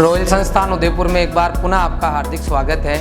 Royal संस्थान उदयपुर में एक बार पुनः आपका हार्दिक स्वागत है।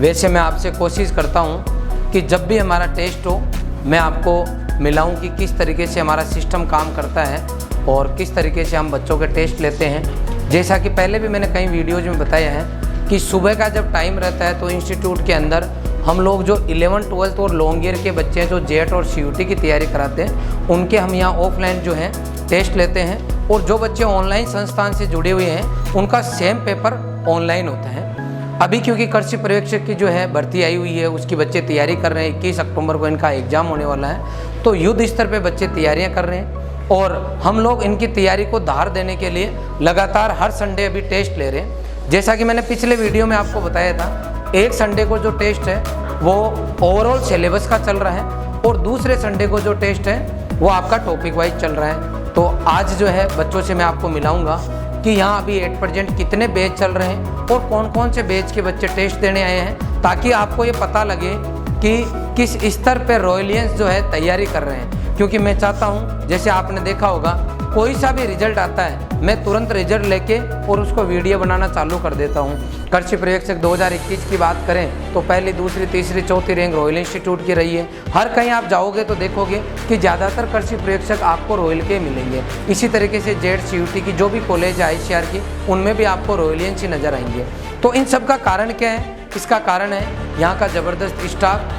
वैसे मैं आपसे कोशिश करता हूं कि जब भी हमारा टेस्ट हो मैं आपको मिलाऊं कि किस तरीके से हमारा सिस्टम काम करता है और किस तरीके से हम बच्चों के टेस्ट लेते हैं। जैसा कि पहले भी मैंने कई वीडियोज़ में बताया है कि सुबह का जब टाइम रहता है तो इंस्टीट्यूट के अंदर हम लोग जो 11, 12 और लॉन्ग ईयर के बच्चे हैं जो जेट और CUT की तैयारी कराते हैं उनके हम यहाँ ऑफलाइन जो है टेस्ट लेते हैं, और जो बच्चे ऑनलाइन संस्थान से जुड़े हुए हैं उनका सेम पेपर ऑनलाइन होता है। अभी क्योंकि कृषि पर्यवेक्षक की जो है भर्ती आई हुई है, उसकी बच्चे तैयारी कर रहे हैं। 21 अक्टूबर को इनका एग्ज़ाम होने वाला है, तो युद्ध स्तर पे बच्चे तैयारियां कर रहे हैं और हम लोग इनकी तैयारी को धार देने के लिए लगातार हर संडे अभी टेस्ट ले रहे हैं। जैसा कि मैंने पिछले वीडियो में आपको बताया था, एक संडे को जो टेस्ट है वो ओवरऑल सिलेबस का चल रहा है और दूसरे संडे को जो टेस्ट है वो आपका टॉपिक वाइज चल रहा है। तो आज जो है बच्चों से मैं आपको मिलाऊंगा कि यहाँ अभी 8% कितने बैच चल रहे हैं और कौन कौन से बैच के बच्चे टेस्ट देने आए हैं, ताकि आपको ये पता लगे कि किस स्तर पर रॉयलियंस जो है तैयारी कर रहे हैं। क्योंकि मैं चाहता हूँ, जैसे आपने देखा होगा, कोई सा भी रिजल्ट आता है मैं तुरंत रिजल्ट लेके और उसको वीडियो बनाना चालू कर देता हूँ। कृषि पर्यवेक्षक 2021 की बात करें तो पहली, दूसरी, तीसरी, चौथी रैंक रॉयल इंस्टीट्यूट की रही है। हर कहीं आप जाओगे तो देखोगे कि ज़्यादातर कृषि पर्यवेक्षक आपको रॉयल के मिलेंगे। इसी तरीके से जेट, CUT की जो भी कॉलेज है ICR की, उनमें भी आपको रॉयलियंस ही नज़र आएंगे। तो इन सब का कारण क्या है? इसका कारण है यहाँ का ज़बरदस्त स्टाफ,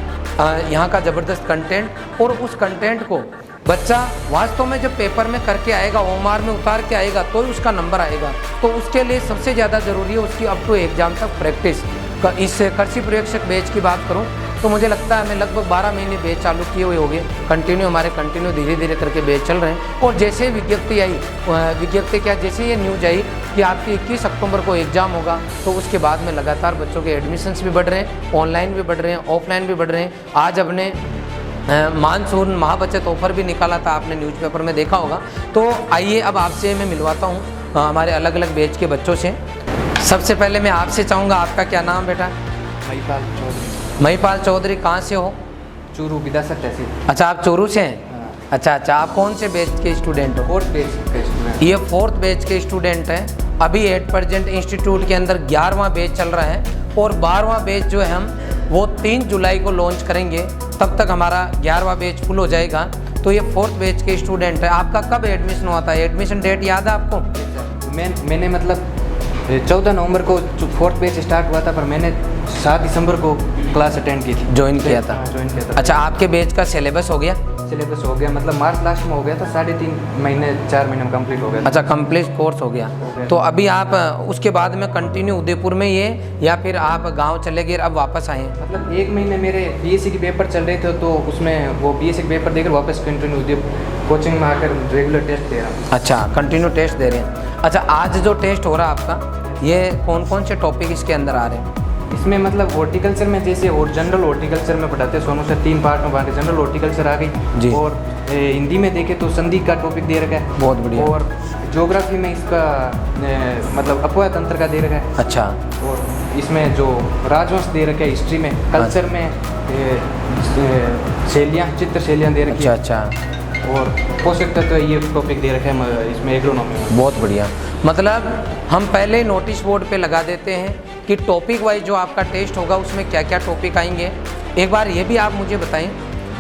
यहाँ का ज़बरदस्त कंटेंट, और उस कंटेंट को बच्चा वास्तव में जब पेपर में करके आएगा, OMR में उतार के आएगा तो ही उसका नंबर आएगा। तो उसके लिए सबसे ज़्यादा ज़रूरी है उसकी अप टू एग्ज़ाम तक प्रैक्टिस। इस कृषि पर्यवेक्षक बैच की बात करूं तो मुझे लगता है हमें लगभग 12 महीने बैच चालू किए हुए हो गए। कंटिन्यू धीरे धीरे करके बैच चल रहे हैं। और जैसे विज्ञप्ति आई, जैसे ये न्यूज आई कि आपकी 21 अक्टूबर को एग्ज़ाम होगा, तो उसके बाद में लगातार बच्चों के एडमिशन्स भी बढ़ रहे हैं, ऑनलाइन भी बढ़ रहे हैं, ऑफलाइन भी बढ़ रहे हैं। आज अपने मानसून महाबचत ऑफर भी निकाला था, आपने न्यूज़पेपर में देखा होगा। तो आइए अब आपसे मैं मिलवाता हूँ हमारे अलग अलग बैच के बच्चों से। सबसे पहले मैं आपसे चाहूँगा, आपका क्या नाम बेटा? महिपाल चौधरी। महिपाल चौधरी, कहाँ से हो? चूरू, बिदासर तहसील। अच्छा, आप चूरू से हैं? अच्छा, आप कौन से बैच के स्टूडेंट हो? 4th बैच के स्टूडेंट। ये 4th बैच के स्टूडेंट हैं। अभी 8% इंस्टीट्यूट के अंदर 11वां बैच चल रहा है और 12वां बैच जो है हम वो 3 जुलाई को लॉन्च करेंगे। तब तक हमारा 11वां बैच फुल हो जाएगा। तो ये 4th बैच के स्टूडेंट है। आपका कब एडमिशन हुआ था? एडमिशन डेट याद है आपको? मैंने मतलब 14 नवंबर को 4th बैच स्टार्ट हुआ था, पर मैंने 7 दिसंबर को क्लास अटेंड की थी, ज्वाइन किया था। अच्छा, आपके बैच का सिलेबस हो गया? सिलेबस हो गया, मतलब मार्च लास्ट में हो गया था, 3.5 महीने 4 महीने में कंप्लीट हो गया। अच्छा, कंप्लीट कोर्स हो गया। तो अभी आप उसके बाद में कंटिन्यू उदयपुर में ये, या फिर आप गांव चले गए अब वापस आए? मतलब 1 महीने मेरे BSc के पेपर चल रहे थे, तो उसमें वो BSc के पेपर देकर वापस कंटिन्यू उदयपुर कोचिंग में आकर रेगुलर टेस्ट दे रहा हूँ। अच्छा, कंटिन्यू टेस्ट दे रहे हैं। अच्छा, आज जो टेस्ट हो रहा है आपका, ये कौन कौन से टॉपिक इसके अंदर आ रहे हैं? इसमें मतलब हॉर्टिकल्चर में, जैसे और जनरल हॉर्टिकल्चर में पढ़ाते हैं सोनू सर, 3 पार्ट में बांटे। जनरल हॉर्टिकल्चर आ गई, और हिंदी में देखें तो संधि का टॉपिक दे रखा है, बहुत बढ़िया। और ज्योग्राफी में इसका मतलब अपवाह तंत्र का दे रखा है। अच्छा, और इसमें जो राजवंश दे रखा है हिस्ट्री में, कल्चर में शैलियाँ, चित्र शैलियाँ दे रखी है। अच्छा, और पोषक तत्व ये टॉपिक दे रखे हैं इसमें एग्रोनॉमी में। बहुत बढ़िया। मतलब हम पहले ही नोटिस बोर्ड पे लगा देते हैं कि टॉपिक वाइज जो आपका टेस्ट होगा उसमें क्या क्या टॉपिक आएंगे। एक बार ये भी आप मुझे बताएं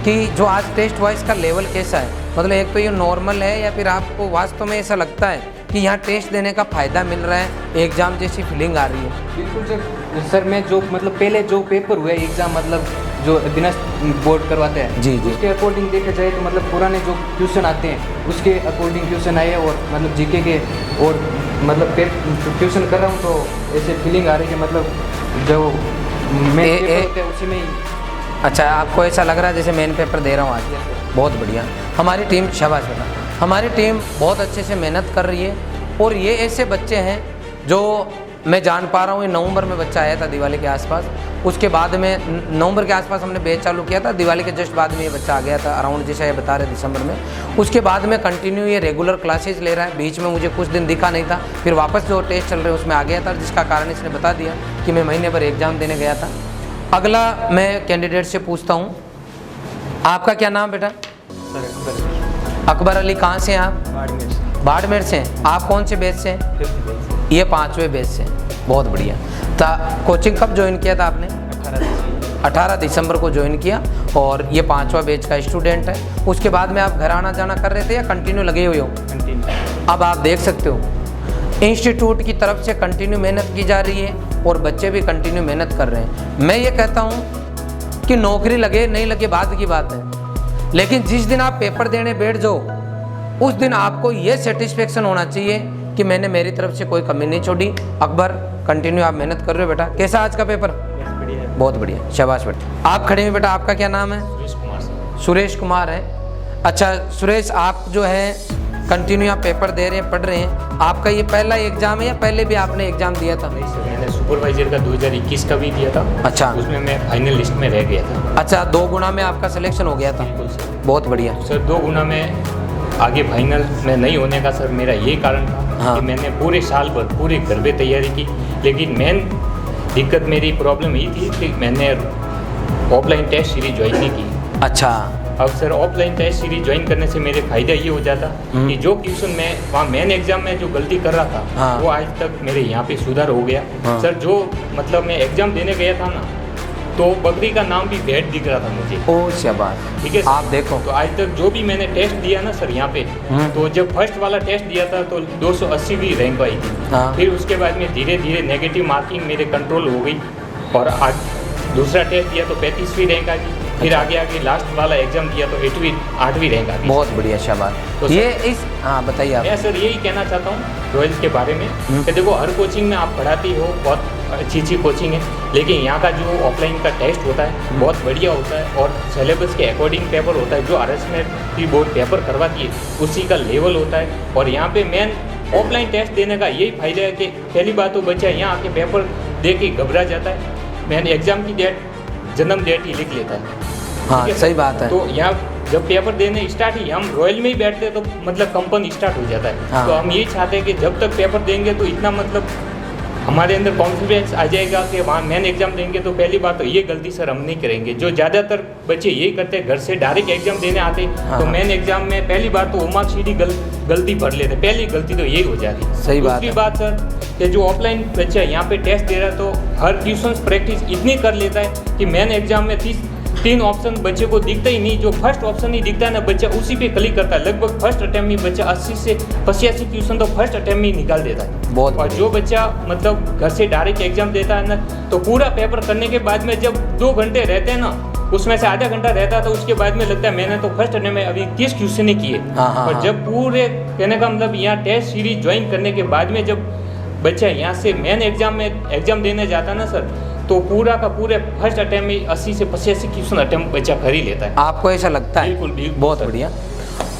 कि जो आज टेस्ट वाइज का लेवल कैसा है? मतलब एक तो ये नॉर्मल है, या फिर आपको वास्तव में ऐसा लगता है कि यहाँ टेस्ट देने का फ़ायदा मिल रहा है, एग्ज़ाम जैसी फीलिंग आ रही है? बिल्कुल सर, मैं जो मतलब पहले जो पेपर हुए एग्ज़ाम, मतलब जो अधीनस्थ बोर्ड करवाते हैं, जी, उसके अकॉर्डिंग देखा जाए तो मतलब पुराने जो क्वेश्चन आते हैं उसके अकॉर्डिंग क्वेश्चन आए, और मतलब GK के, और मतलब ट्यूशन कर रहा हूँ तो ऐसे फीलिंग आ रही है, मतलब जो मेन पेपर होते हैं उसी में ही। अच्छा, आपको ऐसा लग रहा है जैसे मेन पेपर दे रहा हूँ आज? बहुत बढ़िया। हमारी टीम, शाबाश बेटा, हमारी टीम बहुत अच्छे से मेहनत कर रही है। और ये ऐसे बच्चे हैं जो मैं जान पा रहा हूँ। ये नवंबर में बच्चा आया था दिवाली के आसपास, उसके बाद में नवंबर के आसपास हमने बैच चालू किया था, दिवाली के जस्ट बाद में ये बच्चा आ गया था, अराउंड जैसा ये बता रहे दिसंबर में। उसके बाद में कंटिन्यू ये रेगुलर क्लासेस ले रहा है। बीच में मुझे कुछ दिन दिखा नहीं था, फिर वापस जो टेस्ट चल रहे हैं उसमें आ गया था, जिसका कारण इसने बता दिया कि मैं महीने भर एग्ज़ाम देने गया था। अगला मैं कैंडिडेट से पूछता हूँ, आपका क्या नाम बेटा? अकबर अली, कहाँ से हैं आप? बाड़मेर से। आप कौन से बैच से हैं? ये 5वें बैच से, बहुत बढ़िया। कोचिंग कब ज्वाइन किया था आपने? 18 दिसंबर को ज्वाइन किया और ये 5वां बैच का स्टूडेंट है। उसके बाद में आप घर आना जाना कर रहे थे या कंटिन्यू लगे हुए हो? कंटिन्यू। अब आप देख सकते हो इंस्टीट्यूट की तरफ से कंटिन्यू मेहनत की जा रही है और बच्चे भी कंटिन्यू मेहनत कर रहे हैं। मैं ये कहता हूँ कि नौकरी लगे नहीं लगे बात की बात है, लेकिन जिस दिन आप पेपर देने बैठ जाओ उस दिन आपको ये सेटिस्फेक्शन होना चाहिए कि मैंने मेरी तरफ से कोई कमी नहीं छोड़ी। अकबर, कंटिन्यू आप मेहनत कर रहे हो बेटा। कैसा आज का पेपर? बहुत बढ़िया, शाबाश बेटा। आप खड़े हैं बेटा, आपका क्या नाम है? सुरेश कुमार। सुरेश कुमार है। अच्छा सुरेश, आप जो है कंटिन्यू आप पेपर दे रहे हैं, पढ़ रहे हैं। आपका ये पहला एग्जाम है या पहले भी आपने एग्जाम दिया था? नहीं सर, मैंने सुपरवाइजर का 2021 का भी दिया था। अच्छा, उसमें मैं फाइनल लिस्ट में रह गया था। अच्छा 2 गुना में आपका सिलेक्शन हो गया था? बिल्कुल सर। बहुत बढ़िया सर 2 गुना में आगे फाइनल में नहीं होने का सर मेरा यही कारण था। हाँ। कि मैंने पूरे साल भर पूरे घर पे तैयारी की, लेकिन मेन दिक्कत मेरी प्रॉब्लम यही थी कि मैंने ऑफलाइन टेस्ट सीरीज ज्वाइन नहीं की। अच्छा, अब sir offline test series join करने से मेरे फायदा ये हो जाता कि जो क्वेश्चन मैं वहाँ मेन एग्जाम में जो गलती कर रहा था हाँ। वो आज तक मेरे यहाँ पे सुधार हो गया। हाँ। सर जो मतलब मैं एग्जाम देने गया था ना, तो बकरी का नाम भी भेड़ दिख रहा था मुझे। ओ शाबाश। ठीक है सर? आप देखो तो आज तक जो भी मैंने टेस्ट दिया ना सर यहाँ पे, तो जब फर्स्ट वाला टेस्ट दिया था तो 280वीं रैंक आई थी। हाँ। फिर उसके बाद में धीरे धीरे नेगेटिव मार्किंग मेरे कंट्रोल हो गई और आज दूसरा टेस्ट दिया तो 35वीं रैंक आ गई। फिर आगे आगे लास्ट वाला एग्जाम दिया तो 8वीं रैंक आ गई। बहुत बढ़िया, शाबाश। तो सर- ये इस हाँ बताइए आप। मैं सर यही कहना चाहता हूँ रॉयल्स के बारे में कि देखो हर कोचिंग में आप पढ़ाती हो, बहुत अच्छी कोचिंग है, लेकिन यहाँ का जो ऑफलाइन का टेस्ट होता है बहुत बढ़िया होता है और सिलेबस के अकॉर्डिंग पेपर होता है। जो RSMet की बोर्ड पेपर करवाती है उसी का लेवल होता है। और यहाँ पे मेन ऑफलाइन टेस्ट देने का यही फायदा है कि पहली बात तो बच्चा यहाँ आके पेपर दे के घबरा जाता है, मैंने एग्जाम की डेट जन्म डेट ही लिख लेता है। हाँ ठीक है? सही बात है। तो यहाँ जब पेपर देने स्टार्ट ही हम रॉयल में ही बैठते हैं तो मतलब कंपन स्टार्ट हो जाता है। हाँ। तो हम यही चाहते हैं कि जब तक पेपर देंगे तो इतना मतलब हमारे अंदर कॉन्फिडेंस आ जाएगा कि वहाँ मेन एग्जाम देंगे तो पहली बात तो ये गलती सर हम नहीं करेंगे। जो ज़्यादातर बच्चे यही करते हैं, घर से डायरेक्ट एग्जाम देने आते हाँ। तो मेन एग्जाम में पहली बार तो मार्कशीट ही गलती भर लेते, पहली गलती तो यही हो जाती। सही बात दूसरी है। बात सर कि जो ऑफलाइन बच्चा यहाँ पे टेस्ट दे रहा है तो हर ट्यूशन प्रैक्टिस इतनी कर लेता है कि मेन एग्जाम में 3 ऑप्शन बच्चे को दिखता ही नहीं। जो फर्स्ट ऑप्शन ही दिखता है ना, बच्चा उसी पे क्लिक करता है। लगभग फर्स्ट अटेम्प्ट में बच्चा 80 से 85 क्वेश्चन तो फर्स्ट अटेम्प्ट में ही निकाल देता है। बहुत और जो बच्चा मतलब घर से डायरेक्ट एग्जाम देता है ना, तो पूरा पेपर करने के बाद में जब 2 घंटे रहते हैं ना, उसमें से आधा घंटा रहता है तो उसके बाद में लगता है मैंने तो फर्स्ट अटेम्प्ट में अभी 30 क्वेश्चन ही किए। हाँ। और जब पूरे कहने का मतलब यहाँ टेस्ट सीरीज ज्वाइन करने के बाद में जब बच्चा यहाँ से मेन एग्जाम में एग्जाम देने जाता है ना सर, तो पूरा का पूरे फर्स्ट अटेम्प्ट में 80 से 85 क्वेश्चन अटेम्प्ट बच्चा कर ही लेता है। आपको ऐसा लगता है? बिल्कुल, बिल्कुल बहुत सर। बढ़िया।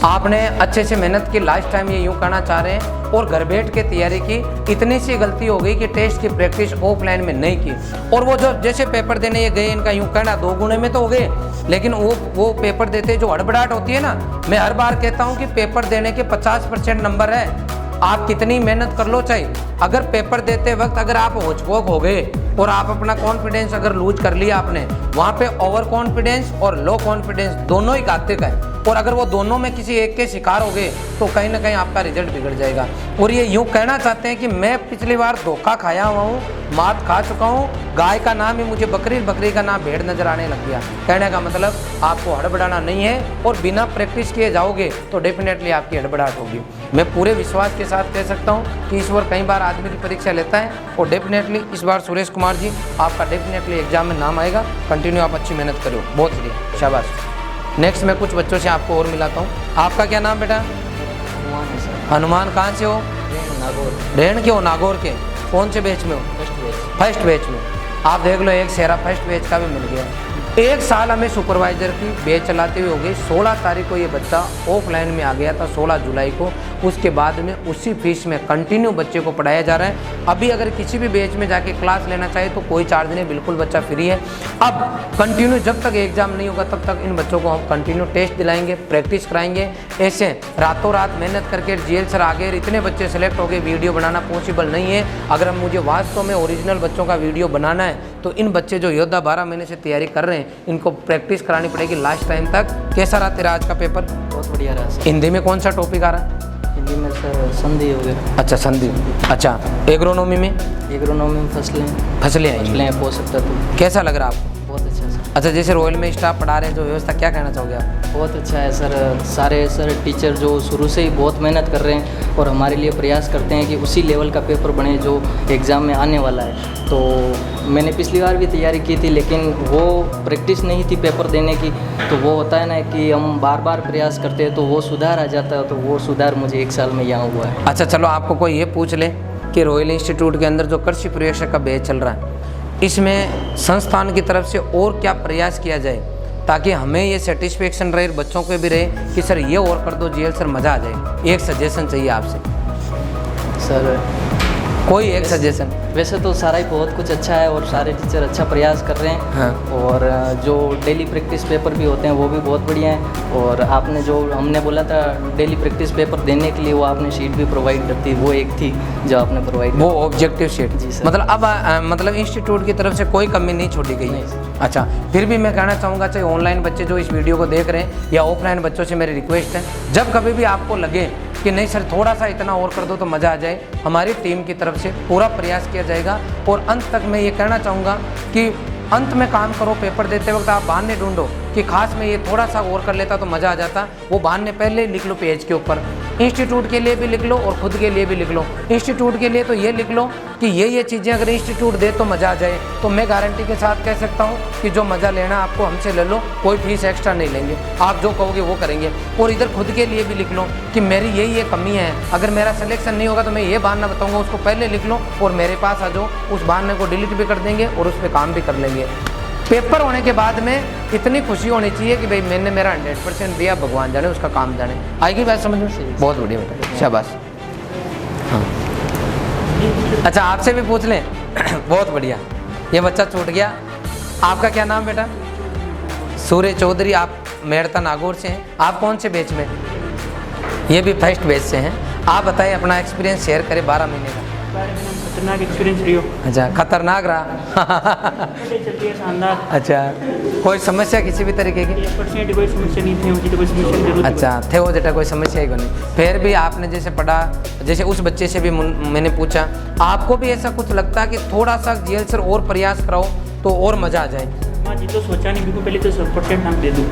आपने अच्छे से मेहनत की, लास्ट टाइम ये यूँ कहना चाह रहे हैं, और घर बैठ के तैयारी की। इतनी सी गलती हो गई कि टेस्ट की प्रैक्टिस ऑफलाइन में नहीं की, और वो जो जैसे पेपर देने ये गए, इनका यूँ कहना 2 गुने में तो हो गए, लेकिन वो पेपर देते जो हड़बड़ाहट होती है ना, मैं हर बार कहता हूँ कि पेपर देने के 50% नंबर है। आप कितनी मेहनत कर लो, चाहे अगर पेपर देते वक्त अगर आप होचपोक हो गए और आप अपना कॉन्फिडेंस अगर लूज कर लिया आपने, वहाँ पे ओवर कॉन्फिडेंस और लो कॉन्फिडेंस दोनों ही घातक है। और अगर वो दोनों में किसी एक के शिकार हो गए तो कहीं ना कहीं आपका रिजल्ट बिगड़ जाएगा। और ये यूँ कहना चाहते हैं कि मैं पिछली बार धोखा खाया हुआ हूँ, मात खा चुका हूँ, गाय का नाम ही मुझे बकरी, बकरी का नाम भेड़ नजर आने लग गया। कहने का मतलब आपको हड़बड़ाना नहीं है, और बिना प्रैक्टिस किए जाओगे तो डेफिनेटली आपकी हड़बड़ाहट होगी। मैं पूरे विश्वास के साथ कह सकता हूँ कि ईश्वर कई बार आदमी की परीक्षा लेता है, और डेफिनेटली इस बार सुरेश कुमार जी आपका डेफिनेटली एग्जाम में नाम आएगा। कंटिन्यू आप अच्छी मेहनत करो, बहुत बढ़िया, शाबाश। नेक्स्ट मैं कुछ बच्चों से आपको और मिलाता हूँ। आपका क्या नाम बेटा? हनुमान। कहाँ से हो? नागौर। रेण के हो? नागौर के। कौन से बैच में हो? फर्स्ट बैच में। आप देख लो, एक सेरा फर्स्ट बैच का भी मिल गया। 1 साल हमें सुपरवाइजर की बैच चलाते हुए हो गई। 16 तारीख को ये बच्चा ऑफलाइन में आ गया था, 16 जुलाई को। उसके बाद में उसी फीस में कंटिन्यू बच्चे को पढ़ाया जा रहा है। अभी अगर किसी भी बैच में जाके क्लास लेना चाहे तो कोई चार्ज नहीं, बिल्कुल बच्चा फ्री है। अब कंटिन्यू जब तक एग्जाम नहीं होगा तब तक इन बच्चों को हम कंटिन्यू टेस्ट दिलाएंगे, प्रैक्टिस कराएंगे। ऐसे रातों रात मेहनत करके GL सर आ गए, इतने बच्चे सेलेक्ट हो गए, वीडियो बनाना पॉसिबल नहीं है। अगर हम मुझे वास्तव में ओरिजिनल बच्चों का वीडियो बनाना है तो इन बच्चे जो योद्धा 12 महीने से तैयारी कर रहे हैं, इनको प्रैक्टिस करानी पड़ेगी लास्ट टाइम तक। कैसा रहा तेरा आज का पेपर? बहुत बढ़िया रहा सर। हिंदी में कौन सा टॉपिक आ रहा है? हिंदी में सर संधि वगैरह। अच्छा संधि। अच्छा एग्रोनॉमी में? एग्रोनॉमी में फसलें आएंगी। पोषक तत्व। कैसा लग रहा है आपको? बहुत अच्छा सर। अच्छा जैसे रॉयल में स्टाफ पढ़ा रहे हैं जो व्यवस्था, क्या कहना चाहोगे आप? बहुत अच्छा है सर। सारे सर टीचर जो शुरू से ही बहुत मेहनत कर रहे हैं और हमारे लिए प्रयास करते हैं कि उसी लेवल का पेपर बने जो एग्ज़ाम में आने वाला है। तो मैंने पिछली बार भी तैयारी की थी, लेकिन वो प्रैक्टिस नहीं थी पेपर देने की। तो वो होता है ना कि हम बार बार प्रयास करते हैं तो वो सुधार आ जाता है। तो वो सुधार मुझे 1 साल में यहाँ हुआ है। अच्छा चलो आपको कोई ये पूछ ले कि रॉयल इंस्टीट्यूट के अंदर जो कृषि पर्यवेक्षक का बैच चल रहा है, इसमें संस्थान की तरफ से और क्या प्रयास किया जाए ताकि हमें ये सेटिस्फेक्शन रहे, बच्चों को भी रहे कि सर ये और कर दो जीएल सर, मज़ा आ जाए। एक सजेशन चाहिए आपसे सर। कोई एक सजेशन। वैसे तो सारा ही बहुत कुछ अच्छा है और सारे टीचर अच्छा प्रयास कर रहे हैं। हाँ। और जो डेली प्रैक्टिस पेपर भी होते हैं वो भी बहुत बढ़िया हैं। और आपने जो हमने बोला था डेली प्रैक्टिस पेपर देने के लिए, वो आपने शीट भी प्रोवाइड करती, वो एक थी जो आपने प्रोवाइड, वो ऑब्जेक्टिव शीट। जी सर। मतलब अब मतलब इंस्टीट्यूट की तरफ से कोई कमी नहीं छोड़ी गई है। अच्छा फिर भी मैं कहना चाहूँगा, चाहे ऑनलाइन बच्चे जो इस वीडियो को देख रहे हैं या ऑफलाइन बच्चों से मेरी रिक्वेस्ट है, जब कभी भी आपको लगे कि नहीं सर थोड़ा सा इतना और कर दो तो मज़ा आ जाए, हमारी टीम की तरफ से पूरा प्रयास किया जाएगा। और अंत तक मैं ये कहना चाहूँगा कि अंत में काम करो, पेपर देते वक्त आप बहाने ढूंढो कि खास में ये थोड़ा सा और कर लेता तो मज़ा आ जाता। वो बहाने पहले लिख लो पेज के ऊपर। इंस्टीट्यूट के लिए भी लिख लो और खुद के लिए भी लिख लो। इंस्टीट्यूट के लिए तो ये लिख लो कि ये चीज़ें अगर इंस्टीट्यूट दे तो मज़ा आ जाए। तो मैं गारंटी के साथ कह सकता हूँ कि जो मज़ा लेना आपको हमसे ले लो, कोई फीस एक्स्ट्रा नहीं लेंगे, आप जो कहोगे वो करेंगे। और इधर खुद के लिए भी लिख लो कि मेरी ये कमी है, अगर मेरा सिलेक्शन नहीं होगा तो मैं ये बहाना बताऊँगा, उसको पहले लिख लो और मेरे पास आ जाओ। उस बहाने को डिलीट भी कर देंगे और उस पर काम भी कर लेंगे। पेपर होने के बाद में इतनी खुशी होनी चाहिए कि भाई मैंने मेरा 100% दिया, भगवान जाने उसका काम जाने। आएगी बात समझ में? बहुत बढ़िया बेटा, शाबाश। हाँ अच्छा आपसे भी पूछ लें? बहुत बढ़िया, ये बच्चा छूट गया। आपका क्या नाम बेटा? सूर्य चौधरी। आप मेड़ता नागौर से हैं। आप कौन से बैच में? ये भी फर्स्ट बैच से हैं। आप बताइए अपना एक्सपीरियंस शेयर करें 12 महीने का। खतरनाक एक्सपीरियंस रही हो। अच्छा खतरनाक रहा। चलती है शानदार। अच्छा कोई समस्या किसी भी तरीके की? 1% कोई समस्या नहीं थी, मुझे तो कोई समस्या की जरूरत अच्छा थे वो जेटा कोई समस्या ही नहीं। फिर भी आपने जैसे पढ़ा, जैसे उस बच्चे से भी मैंने पूछा, आपको भी ऐसा कुछ लगता कि थोड़ा सा जीएल सर और प्रयास कराओ तो और मज़ा आ जाए? हाँ जी, तो सोचा नहीं, बिल्कुल पहले तो 100% नाम दे दूँ।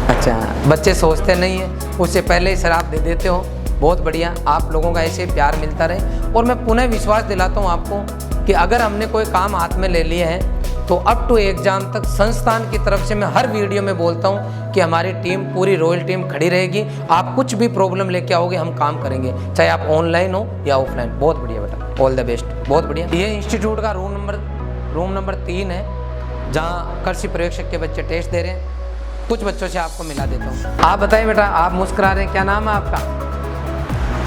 अच्छा बच्चे सोचते नहीं हैं, उससे पहले ही सर आप दे देते हो। बहुत बढ़िया, आप लोगों का ऐसे प्यार मिलता रहे। और मैं पुनः विश्वास दिलाता हूँ आपको कि अगर हमने कोई काम हाथ में ले लिया है तो अप टू एग्जाम तक संस्थान की तरफ से मैं हर वीडियो में बोलता हूँ कि हमारी टीम, पूरी रॉयल टीम खड़ी रहेगी। आप कुछ भी प्रॉब्लम लेके आओगे, हम काम करेंगे, चाहे आप ऑनलाइन हो या ऑफलाइन। बहुत बढ़िया बेटा, ऑल द बेस्ट। बहुत बढ़िया। ये इंस्टीट्यूट का रूम नंबर 3 है, जहाँ कृषि पर्यवेक्षक के बच्चे टेस्ट दे रहे हैं। कुछ बच्चों से आपको मिला देता हूँ। आप बताइए बेटा, आप मुस्कुरा रहे हैं, क्या नाम है आपका?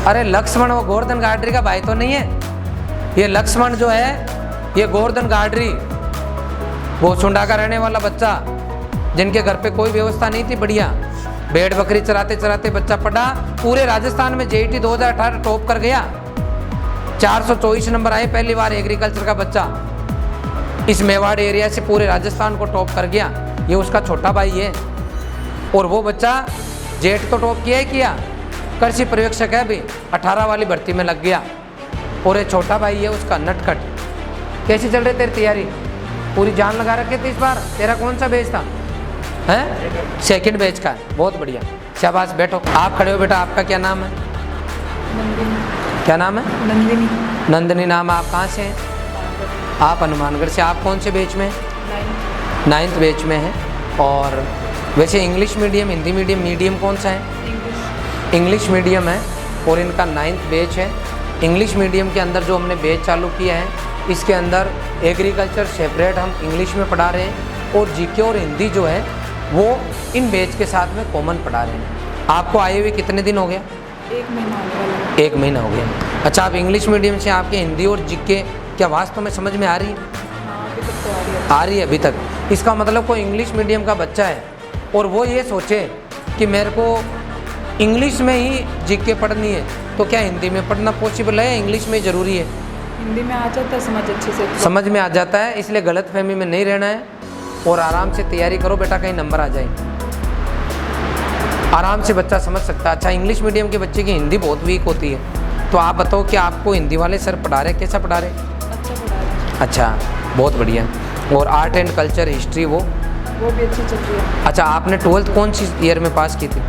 अरे लक्ष्मण, वो गोवर्धन गाडरी का भाई तो नहीं है? ये लक्ष्मण जो है ये गोवर्धन गाडरी, वो सुंडा का रहने वाला बच्चा, जिनके घर पे कोई व्यवस्था नहीं थी बढ़िया, भेड़ बकरी चराते चराते बच्चा पढ़ा, पूरे राजस्थान में जेईटी 2018 टॉप कर गया। 424 नंबर आए पहली बार एग्रीकल्चर का बच्चा, इस मेवाड़ एरिया से पूरे राजस्थान को टॉप कर गया। ये उसका छोटा भाई है। और वो बच्चा जेट तो टॉप किया ही किया, कृषि पर्यवेक्षक है, अभी 18 वाली भर्ती में लग गया। और ये छोटा भाई है उसका नटखट। कैसी चल रही तेरी तैयारी? पूरी जान लगा रखे थे इस बार? तेरा कौन सा बैच था? हैं? सेकंड बैच का है। बहुत बढ़िया, शाबाश। बैठो, आप खड़े हो बेटा। आपका क्या नाम है? नंदिनी। क्या नाम है? नंदिनी। नंदिनी नाम। आप कहाँ से हैं? आप हनुमानगढ़ से। आप कौन से बैच में? 9th बैच में है। और वैसे English medium, Hindi medium, medium कौन सा है? इंग्लिश मीडियम है और इनका 9th बैच है। इंग्लिश मीडियम के अंदर जो हमने बैच चालू किया है, इसके अंदर एग्रीकल्चर सेपरेट हम इंग्लिश में पढ़ा रहे हैं और जीके और हिंदी जो है वो इन बैच के साथ में कॉमन पढ़ा रहे हैं। आपको आए हुए कितने दिन हो गया? 1 महीना होने वाला है। 1 महीना हो गया। अच्छा, आप इंग्लिश मीडियम से आपके हिंदी और जीके क्या वास्तव में समझ में आ रही है? हाँ, अभी तक तो आ रही है। आ रही है अभी तक। इसका मतलब कोई इंग्लिश मीडियम का बच्चा है और वो ये सोचे कि मेरे को इंग्लिश में ही जीके पढ़नी है, तो क्या हिंदी में पढ़ना पॉसिबल है? इंग्लिश में ज़रूरी है? हिंदी में आ जाता है समझ अच्छे से। समझ में आ जाता है, इसलिए गलतफहमी में नहीं रहना है और आराम से तैयारी करो बेटा, कहीं नंबर आ जाए। आराम से बच्चा समझ सकता है। अच्छा, इंग्लिश मीडियम के बच्चे की हिंदी बहुत वीक होती है, तो आप बताओ कि आपको हिंदी वाले सर पढ़ा रहे, कैसा पढ़ा रहे? अच्छा पढ़ा रहे हैं। अच्छा, बहुत बढ़िया। और आर्ट एंड कल्चर, हिस्ट्री वो भी अच्छी चल रही है। अच्छा, आपने 12th कौन सी ईयर में पास की थी?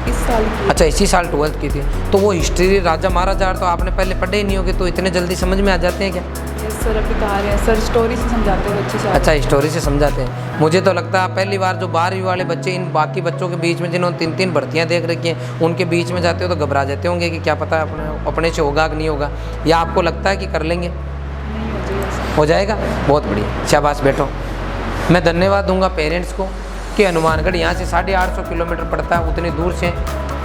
इस साल की। अच्छा, इसी साल 12th की थी। तो वो हिस्ट्री राजा महाराजा तो आपने पहले पढ़े ही नहीं होगे, तो इतने जल्दी समझ में आ जाते हैं क्या? यस सर, अभी कहा रहे हैं सर, स्टोरी से समझाते हैं बच्चे से। अच्छा, स्टोरी से समझाते हैं। मुझे तो लगता है आप पहली बार जो 12वीं वाले बच्चे इन बाकी बच्चों के बीच में जिन्होंने 3-3 भर्तियाँ देख रखी हैं, उनके बीच में जाते हो तो घबरा जाते होंगे कि क्या पता अपने से होगा कि नहीं होगा, या आपको लगता है कि कर लेंगे? नहीं हो जाएगा सर। हो जाएगा, बहुत बढ़िया, शाबाश बैठो। मैं धन्यवाद दूंगा पेरेंट्स को कि हनुमानगढ़ यहाँ से 850 किलोमीटर पड़ता है, उतनी दूर से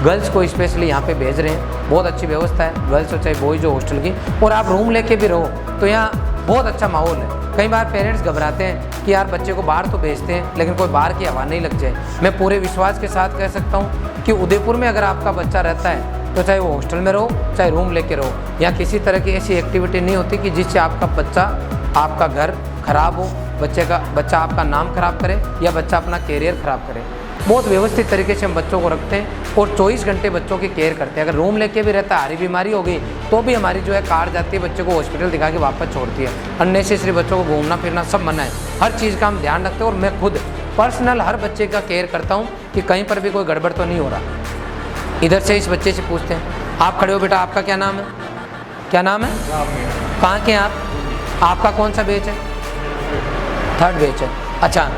गर्ल्स को स्पेशली यहाँ पे भेज रहे हैं। बहुत अच्छी व्यवस्था है, गर्ल्स हो चाहे बॉयज़ हो हॉस्टल की, और आप रूम लेके भी रहो तो यहाँ बहुत अच्छा माहौल है। कई बार पेरेंट्स घबराते हैं कि यार बच्चे को बाहर तो भेजते हैं लेकिन कोई बाहर की हवा नहीं लग जाए। मैं पूरे विश्वास के साथ कह सकता हूँ कि उदयपुर में अगर आपका बच्चा रहता है तो चाहे वो हॉस्टल में रहो चाहे रूम लेके रहो, यहाँ किसी तरह की ऐसी एक्टिविटी नहीं होती कि जिससे आपका बच्चा, आपका घर खराब हो, बच्चा आपका नाम खराब करे या बच्चा अपना कैरियर खराब करे। बहुत व्यवस्थित तरीके से हम बच्चों को रखते हैं और 24 घंटे बच्चों की केयर करते हैं। अगर रूम लेके भी रहता है, हारी बीमारी हो गई तो भी हमारी जो है कार जाती है, बच्चे को हॉस्पिटल दिखा के वापस छोड़ती है। अननेसेसरी बच्चों को घूमना फिरना सब मना है, हर चीज़ का हम ध्यान रखते हैं। और मैं खुद पर्सनल हर बच्चे का केयर करता हूँ कि कहीं पर भी कोई गड़बड़ तो नहीं हो रहा। इधर से इस बच्चे से पूछते हैं, आप खड़े हो बेटा, आपका क्या नाम है? क्या नाम है? कहाँ के आप? आपका कौन सा बैच है? 3rd बैच है। अच्छा,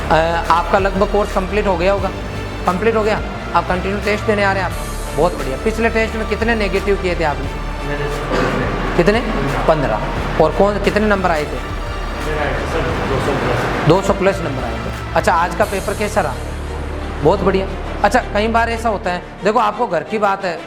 आपका लगभग कोर्स कंप्लीट हो गया होगा? कंप्लीट हो गया। आप कंटिन्यू टेस्ट देने आ रहे हैं आप? बहुत बढ़िया। पिछले टेस्ट में कितने नेगेटिव किए थे आपने? कितने? 15। और कौन कितने नंबर आए थे? 200 प्लस नंबर आए थे। अच्छा, आज का पेपर कैसा रहा? बहुत बढ़िया। अच्छा, कई बार ऐसा होता है, देखो आपको घर की बात है,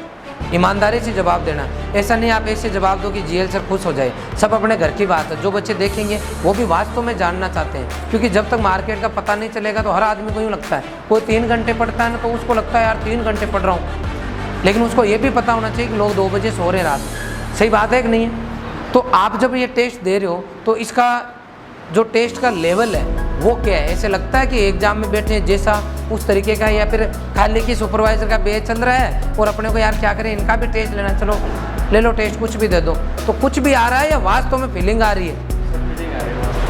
ईमानदारी से जवाब देना। ऐसा नहीं आप ऐसे जवाब दो कि जीएल सर खुश हो जाए। सब अपने घर की बात है। जो बच्चे देखेंगे वो भी वास्तव में जानना चाहते हैं, क्योंकि जब तक मार्केट का पता नहीं चलेगा तो हर आदमी को यूँ लगता है, कोई 3 घंटे पढ़ता है ना तो उसको लगता है यार 3 घंटे पढ़ रहा हूँ, लेकिन उसको ये भी पता होना चाहिए कि लोग 2 बजे सो रहे हैं रात। सही बात है कि नहीं है? तो आप जब ये टेस्ट दे रहे हो तो इसका जो टेस्ट का लेवल है वो क्या है? ऐसे लगता है कि एग्जाम में बैठे जैसा उस तरीके का, या फिर खाली कि सुपरवाइजर का बैच चल रहा है और अपने को यार क्या करें, इनका भी टेस्ट लेना, चलो ले लो टेस्ट, कुछ भी दे दो। तो कुछ भी आ रहा है या वास्तव में फीलिंग आ रही है?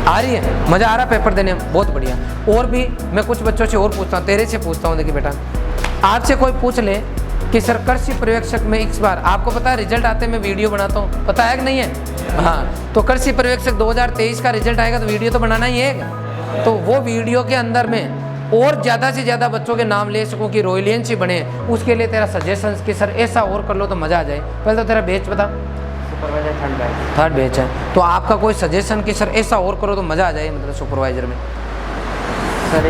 आ रही है, मज़ा आ रहा है पेपर देने में? बहुत बढ़िया। और भी मैं कुछ बच्चों से और पूछता हूँ, तेरे से पूछता हूँ। देखिए बेटा, आपसे कोई पूछ ले कि सर कृषि पर्यवेक्षक में इस बार आपको पता है रिजल्ट आते मैं वीडियो बनाता हूँ, पता है कि नहीं है? हाँ, तो कृषि पर्यवेक्षक 2023 का रिजल्ट आएगा तो वीडियो तो बनाना ही है। तो वो वीडियो के अंदर में और ज़्यादा से ज़्यादा बच्चों के नाम ले सकूँ कि रॉयलियंस ही बने, उसके लिए तेरा सजेशंस कि सर ऐसा और कर लो तो मज़ा आ जाए। पहले तो तेरा बैच बता। सुपरवाइजर 3rd बैच है, तो आपका कोई सजेशन कि सर ऐसा और करो तो मज़ा आ जाए, मतलब सुपरवाइजर में? सर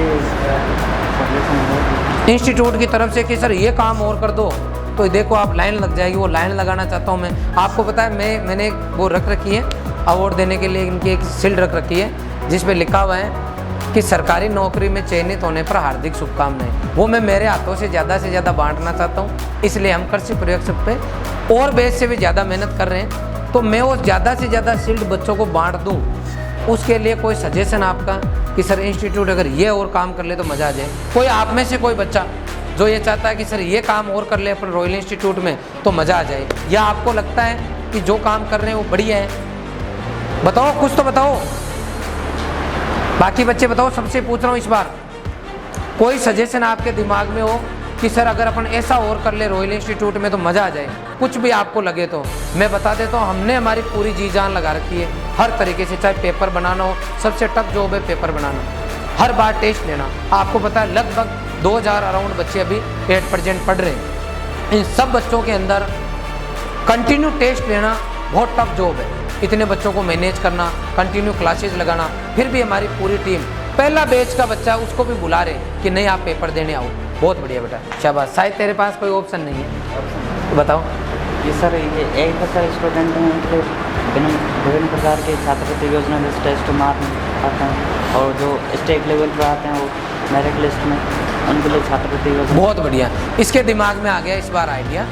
इंस्टीट्यूट की तरफ से कि सर ये काम और कर दो, तो देखो आप लाइन लग जाएगी। वो लाइन लगाना चाहता हूँ मैं। आपको पता है मैंने एक वो रख रखी है अवार्ड देने के लिए, इनकी एक शील्ड रख रखी है जिस पे लिखा हुआ है कि सरकारी नौकरी में चयनित होने पर हार्दिक शुभकामनाएं। वो मैं मेरे हाथों से ज़्यादा बांटना चाहता हूँ, इसलिए हम कृषि पर्यवेक्षक पे और बेच से भी ज़्यादा मेहनत कर रहे हैं। तो मैं वो ज़्यादा से ज़्यादा शील्ड बच्चों को बांट दूँ, उसके लिए कोई सजेशन आपका कि सर इंस्टीट्यूट अगर ये और काम कर ले तो मज़ा आ जाए? कोई आप में से कोई बच्चा जो ये चाहता है कि सर ये काम और कर ले अपन रॉयल इंस्टीट्यूट में तो मज़ा आ जाए, या आपको लगता है कि जो काम कर रहे हैं वो बढ़िया है? बताओ, कुछ तो बताओ। बाकी बच्चे बताओ, सबसे पूछ रहा हूँ इस बार, कोई सजेशन आपके दिमाग में हो कि सर अगर अपन ऐसा और कर ले रॉयल इंस्टीट्यूट में तो मज़ा आ जाए? कुछ भी आपको लगे तो मैं बता देता हूँ, हमने हमारी पूरी जी जान लगा रखी है हर तरीके से। चाहे पेपर बनाना हो, सबसे टफ जॉब है पेपर बनाना, हर बार टेस्ट लेना। आपको पता है लगभग 2000 अराउंड बच्चे अभी 8% पढ़ रहे हैं। इन सब बच्चों के अंदर कंटिन्यू टेस्ट लेना बहुत टफ जॉब है। इतने बच्चों को मैनेज करना, कंटिन्यू क्लासेस लगाना, फिर भी हमारी पूरी टीम, पहला बैच का बच्चा उसको भी बुला रहे कि नहीं आप पेपर देने आओ। बहुत बढ़िया बेटा, शाबाश। शायद तेरे पास कोई ऑप्शन नहीं है, तो बताओ। जी सर, ये एग्रीकल्चर स्टूडेंट हैं, उनके विभिन्न प्रकार के छात्रवृत्ति योजना जैसे टेस्ट मार्क आते हैं, और जो स्टेट लेवल पर आते हैं वो मेरिट लिस्ट में, उनके लिए छात्रवृत्ति योजना। बहुत बढ़िया। इसके दिमाग में आ गया इस बार आइडिया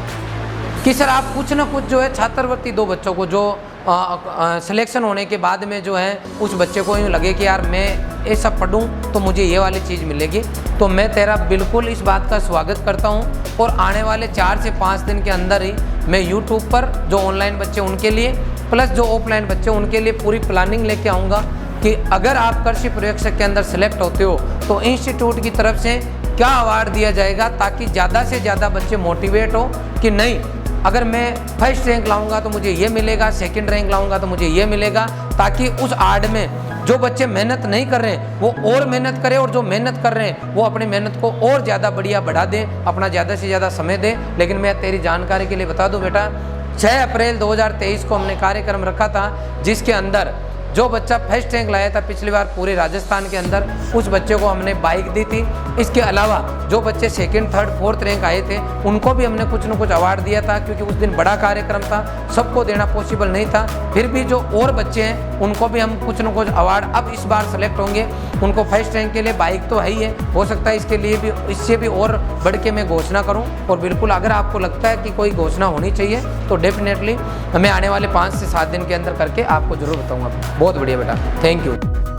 कि सर आप कुछ ना कुछ जो है छात्रवृत्ति दो बच्चों को जो सिलेक्शन होने के बाद में जो है उस बच्चे को यूँ लगे कि यार मैं ये सब पढ़ूँ तो मुझे ये वाली चीज़ मिलेगी, तो मैं तेरा बिल्कुल इस बात का स्वागत करता हूँ। और आने वाले 4 से 5 दिन के अंदर ही मैं यूट्यूब पर जो ऑनलाइन बच्चे उनके लिए प्लस जो ऑफलाइन बच्चे उनके लिए पूरी प्लानिंग लेके आऊँगा कि अगर आप कृषि पर्यवेक्षक के अंदर सेलेक्ट होते हो तो इंस्टीट्यूट की तरफ से क्या अवार्ड दिया जाएगा, ताकि ज़्यादा से ज़्यादा बच्चे मोटिवेट हो कि नहीं, अगर मैं फर्स्ट रैंक लाऊंगा तो मुझे ये मिलेगा, सेकंड रैंक लाऊंगा तो मुझे ये मिलेगा, ताकि उस आड़ में जो बच्चे मेहनत नहीं कर रहे हैं वो और मेहनत करें, और जो मेहनत कर रहे हैं वो अपनी मेहनत को और ज़्यादा बढ़िया बढ़ा दें, अपना ज़्यादा से ज़्यादा समय दें। लेकिन मैं तेरी जानकारी के लिए बता दूं बेटा, 6 अप्रैल 2023 को हमने कार्यक्रम रखा था, जिसके अंदर जो बच्चा फर्स्ट रैंक लाया था पिछली बार पूरे राजस्थान के अंदर, उस बच्चे को हमने बाइक दी थी। इसके अलावा जो बच्चे सेकंड, थर्ड, फोर्थ रैंक आए थे उनको भी हमने कुछ न कुछ अवार्ड दिया था, क्योंकि उस दिन बड़ा कार्यक्रम था, सबको देना पॉसिबल नहीं था। फिर भी जो और बच्चे हैं उनको भी हम कुछ न कुछ अवार्ड अब इस बार सेलेक्ट होंगे। उनको फर्स्ट रैंक के लिए बाइक तो है ही है, हो सकता है इसके लिए भी, इससे भी और बढ़ के मैं घोषणा करूँ। और बिल्कुल अगर आपको लगता है कि कोई घोषणा होनी चाहिए तो डेफिनेटली मैं आने वाले 5 से 7 दिन के अंदर करके आपको जरूर बताऊँगा। बहुत बढ़िया बेटा, थैंक यू।